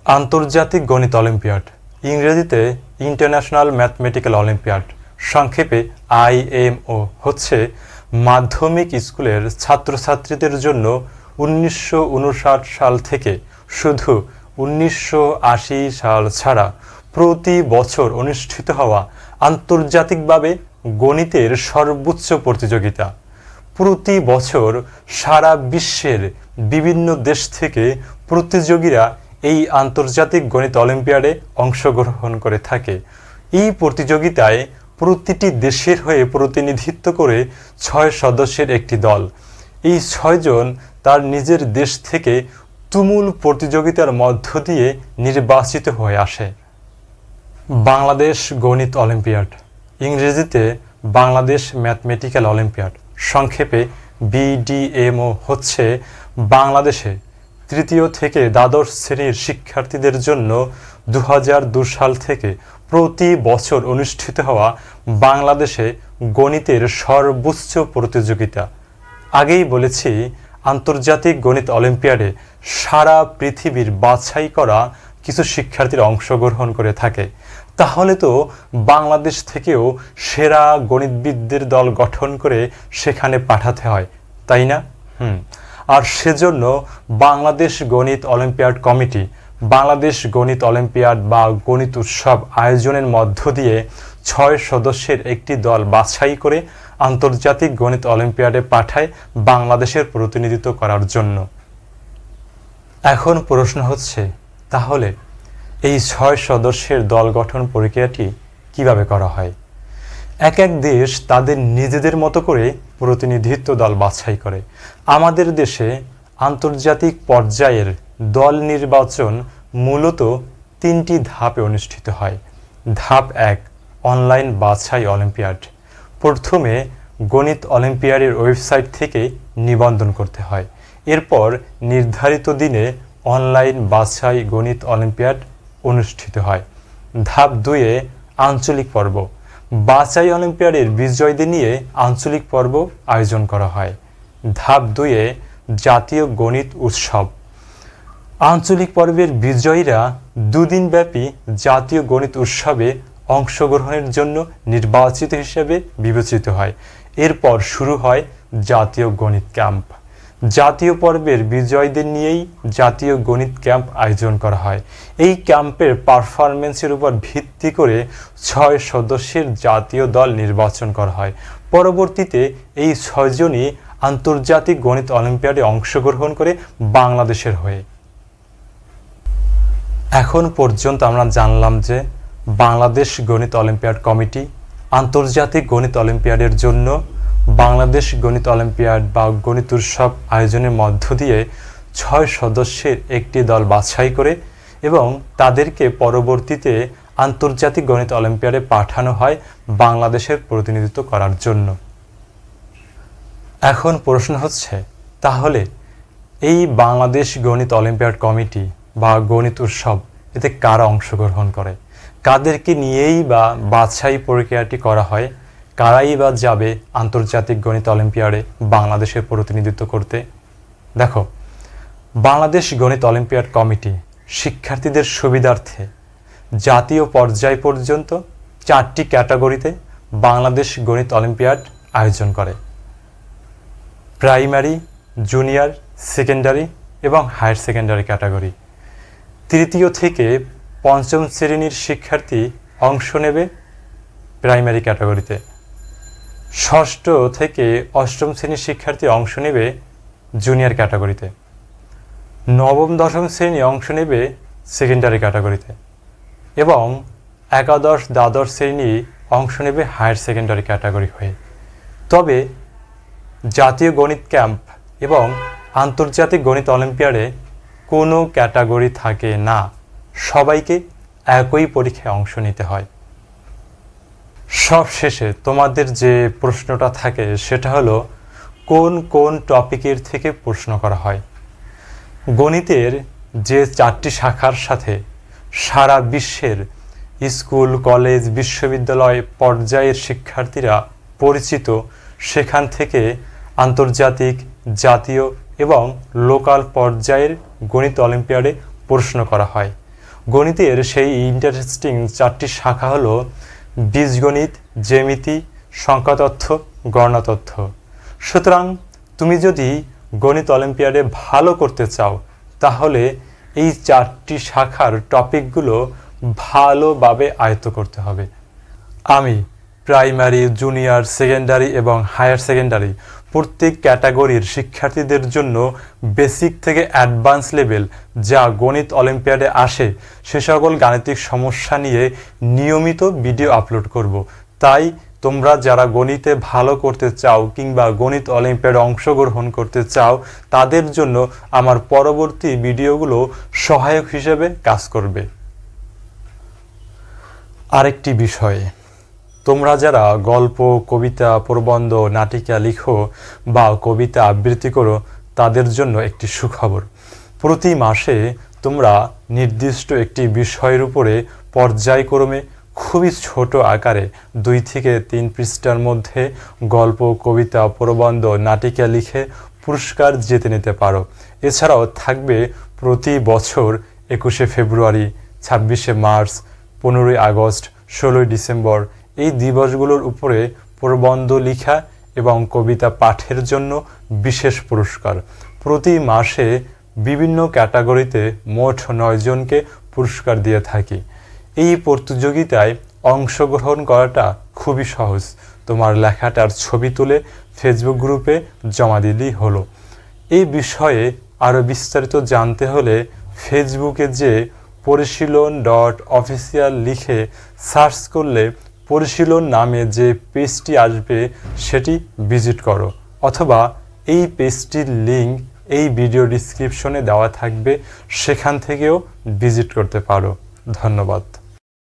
আন্তর্জাতিক গণিত অলিম্পিয়াড, ইংরেজিতে ইন্টারন্যাশনাল ম্যাথমেটিক্যাল অলিম্পিয়াড, সংক্ষেপে IMO, হচ্ছে মাধ্যমিক স্কুলের ছাত্রছাত্রীদের জন্য 1959 সাল থেকে শুধু 1980 সাল ছাড়া প্রতি বছর অনুষ্ঠিত হওয়া আন্তর্জাতিকভাবে গণিতের সর্বোচ্চ প্রতিযোগিতা। প্রতি বছর সারা বিশ্বের বিভিন্ন দেশ থেকে প্রতিযোগীরা এই আন্তর্জাতিক গণিত অলিম্পিয়াডে অংশগ্রহণ করে থাকে। এই প্রতিযোগিতায় প্রতিটি দেশের হয়ে প্রতিনিধিত্ব করে 6 সদস্যের একটি দল। এই 6 জন তার নিজের দেশ থেকে তুমুল প্রতিযোগিতার মধ্য দিয়ে নির্বাচিত হয়ে আসে। বাংলাদেশ গণিত অলিম্পিয়াড, ইংরেজিতে বাংলাদেশ ম্যাথমেটিক্যাল অলিম্পিয়াড, সংক্ষেপে BdMO, হচ্ছে বাংলাদেশে তৃতীয় থেকে দ্বাদশ শ্রেণীর শিক্ষার্থীদের জন্য 2002 সাল থেকে প্রতি বছর অনুষ্ঠিত হওয়া বাংলাদেশে গণিতের সর্বোচ্চ প্রতিযোগিতা। আগেই বলেছি, আন্তর্জাতিক গণিত অলিম্পিয়াডে সারা পৃথিবীর বাছাই করা কিছু শিক্ষার্থীরা অংশগ্রহণ করে থাকে। তাহলে তো বাংলাদেশ থেকেও সেরা গণিতবিদদের দল গঠন করে সেখানে পাঠাতে হয়, তাই না? আর সেজন্য বাংলাদেশ গণিত অলিম্পিয়াড কমিটি বাংলাদেশ গণিত অলিম্পিয়াড বা গণিত উৎসব আয়োজনের মধ্য দিয়ে 6 সদস্যের একটি দল বাছাই করে আন্তর্জাতিক গণিত অলিম্পিয়াডে পাঠায় বাংলাদেশের প্রতিনিধিত্ব করার জন্য। এখন প্রশ্ন হচ্ছে, তাহলে এই 6 সদস্যের দল গঠন প্রক্রিয়াটি কিভাবে করা হয়? এক এক দেশ তাদের নিজেদের মতো করে প্রতিনিধিত্ব দল বাছাই করে। আমাদের দেশে আন্তর্জাতিক পর্যায়ের দল নির্বাচন মূলত 3টি ধাপে অনুষ্ঠিত হয়। ধাপ 1, অনলাইন বাছাই অলিম্পিয়াড। প্রথমে গণিত অলিম্পিয়াডের ওয়েবসাইট থেকে নিবন্ধন করতে হয়। এরপর নির্ধারিত দিনে অনলাইন বাছাই গণিত অলিম্পিয়াড অনুষ্ঠিত হয়। ধাপ 2-এ আঞ্চলিক পর্ব। বাছাই অলিম্পিয়াডের বিজয়ীদের নিয়ে আঞ্চলিক পর্ব আয়োজন করা হয়। ধাপ 2-এ জাতীয় গণিত উৎসব। আঞ্চলিক পর্বের বিজয়ীরা 2 দিনব্যাপী জাতীয় গণিত উৎসবে অংশগ্রহণের জন্য নির্বাচিত হিসেবে বিবেচিত হয়। এরপর শুরু হয় জাতীয় গণিত ক্যাম্প। জাতীয় পর্বের বিজয়ীদের নিয়েই জাতীয় গণিত ক্যাম্প আয়োজন করা হয়। এই ক্যাম্পের পারফরমেন্সের উপর ভিত্তি করে 6 সদস্যের জাতীয় দল নির্বাচন করা হয়। পরবর্তীতে এই 6 জনই আন্তর্জাতিক গণিত অলিম্পিয়াডে অংশগ্রহণ করে বাংলাদেশের হয়ে। এখন পর্যন্ত আমরা জানলাম যে বাংলাদেশ গণিত অলিম্পিয়াড কমিটি আন্তর্জাতিক গণিত অলিম্পিয়াডের জন্য বাংলাদেশ গণিত অলিম্পিয়াড বা গণিত উৎসব আয়োজনের মধ্য দিয়ে 6 সদস্যের একটি দল বাছাই করে এবং তাদেরকে পরবর্তীতে আন্তর্জাতিক গণিত অলিম্পিয়াডে পাঠানো হয় বাংলাদেশের প্রতিনিধিত্ব করার জন্য। এখন প্রশ্ন হচ্ছে, তাহলে এই বাংলাদেশ গণিত অলিম্পিয়াড কমিটি বা গণিত উৎসব, এতে কারা অংশগ্রহণ করে? কাদেরকে নিয়েই বা বাছাই প্রক্রিয়াটি করা হয়? কারাই বা যাবে আন্তর্জাতিক গণিত অলিম্পিয়াডে বাংলাদেশের প্রতিনিধিত্ব করতে? দেখো, বাংলাদেশ গণিত অলিম্পিয়াড কমিটি শিক্ষার্থীদের সুবিধার্থে জাতীয় পর্যায় পর্যন্ত 4টি ক্যাটাগরিতে বাংলাদেশ গণিত অলিম্পিয়াড আয়োজন করে: প্রাইমারি, জুনিয়র, সেকেন্ডারি এবং হায়ার সেকেন্ডারি ক্যাটাগরি। তৃতীয় থেকে 5ম শ্রেণীর শিক্ষার্থী অংশ নেবে প্রাইমারি ক্যাটাগরিতে। ষষ্ঠ থেকে 8ম শ্রেণীর শিক্ষার্থী অংশ নেবে জুনিয়র ক্যাটাগরিতে। 9ম 10ম শ্রেণী অংশ নেবে সেকেন্ডারি ক্যাটাগরিতে এবং 11 দ্বাদশ শ্রেণী অংশ নেবে হায়ার সেকেন্ডারি ক্যাটাগরি হয়ে। তবে জাতীয় গণিত ক্যাম্প এবং আন্তর্জাতিক গণিত অলিম্পিয়াডে কোনো ক্যাটাগরি থাকে না, সবাইকে একই পরীক্ষায় অংশ নিতে হয়। সব শেষে তোমাদের যে প্রশ্নটা থাকে সেটা হলো, কোন কোন টপিকের থেকে প্রশ্ন করা হয়? গণিতের যে 4টি শাখার সাথে সারা বিশ্বের স্কুল, কলেজ, বিশ্ববিদ্যালয় পর্যায়ের শিক্ষার্থীরা পরিচিত, সেখান থেকে আন্তর্জাতিক, জাতীয় এবং লোকাল পর্যায়ের গণিত অলিম্পিয়াডে প্রশ্ন করা হয়। গণিতের সেই ইন্টারেস্টিং 4টি শাখা হলো বীজগণিত, জ্যামিতি, সংখ্যাতত্ত্ব, গণনাতত্ত্ব। সুতরাং তুমি যদি গণিত অলিম্পিয়াডে ভালো করতে চাও তাহলে এই 4টি শাখার টপিকগুলো ভালোভাবে আয়ত্ত করতে হবে। আমি প্রাইমারি, জুনিয়র, সেকেন্ডারি এবং হায়ার সেকেন্ডারি প্রত্যেক ক্যাটাগরির শিক্ষার্থীদের জন্য বেসিক থেকে অ্যাডভান্স লেভেল যা গণিত অলিম্পিয়াডে আসে সে সকল গাণিতিক সমস্যা নিয়ে নিয়মিত ভিডিও আপলোড করব। তাই তোমরা যারা গণিতে ভালো করতে চাও কিংবা গণিত অলিম্পিয়াডে অংশগ্রহণ করতে চাও তাদের জন্য আমার পরবর্তী ভিডিওগুলো সহায়ক হিসেবে কাজ করবে। আরেকটি বিষয়, তোমরা যারা গল্প, কবিতা, প্রবন্ধ, নাটিকা লিখো বা কবিতা আবৃত্তি করো তাদের জন্য একটি সুখবর। প্রতি মাসে তোমরা নির্দিষ্ট একটি বিষয়ের উপরে পর্যায়ক্রমে খুবই ছোট আকারে 2 থেকে 3 পৃষ্ঠার মধ্যে গল্প, কবিতা, প্রবন্ধ, নাটিকা লিখে পুরস্কার জিতে নিতে পারো। এছাড়াও থাকবে প্রতি বছর 21শে ফেব্রুয়ারি, 26শে মার্চ, 15ই আগস্ট, 16ই ডিসেম্বর এই দিবসগুলোর উপরে প্রবন্ধ লেখা এবং কবিতা পাঠের জন্য বিশেষ পুরস্কার। প্রতি মাসে বিভিন্ন ক্যাটাগরিতে মোট 9 জনকে পুরস্কার দিয়ে থাকি। এই প্রতিযোগিতায় অংশগ্রহণ করাটা খুবই সহজ। তোমার লেখাটার ছবি তুলে ফেসবুক গ্রুপে জমা দিলেই হলো। এই বিষয়ে আরও বিস্তারিত জানতে হলে ফেসবুকে যে পরিশীলন.অফিসিয়াল লিখে সার্চ করলে পরিশীলন নামে যে পেজটি আসবে সেটি ভিজিট করো, অথবা এই পেজটির লিঙ্ক এই ভিডিও ডেসক্রিপশনে দেওয়া থাকবে, সেখান থেকেও ভিজিট করতে পারো। ধন্যবাদ।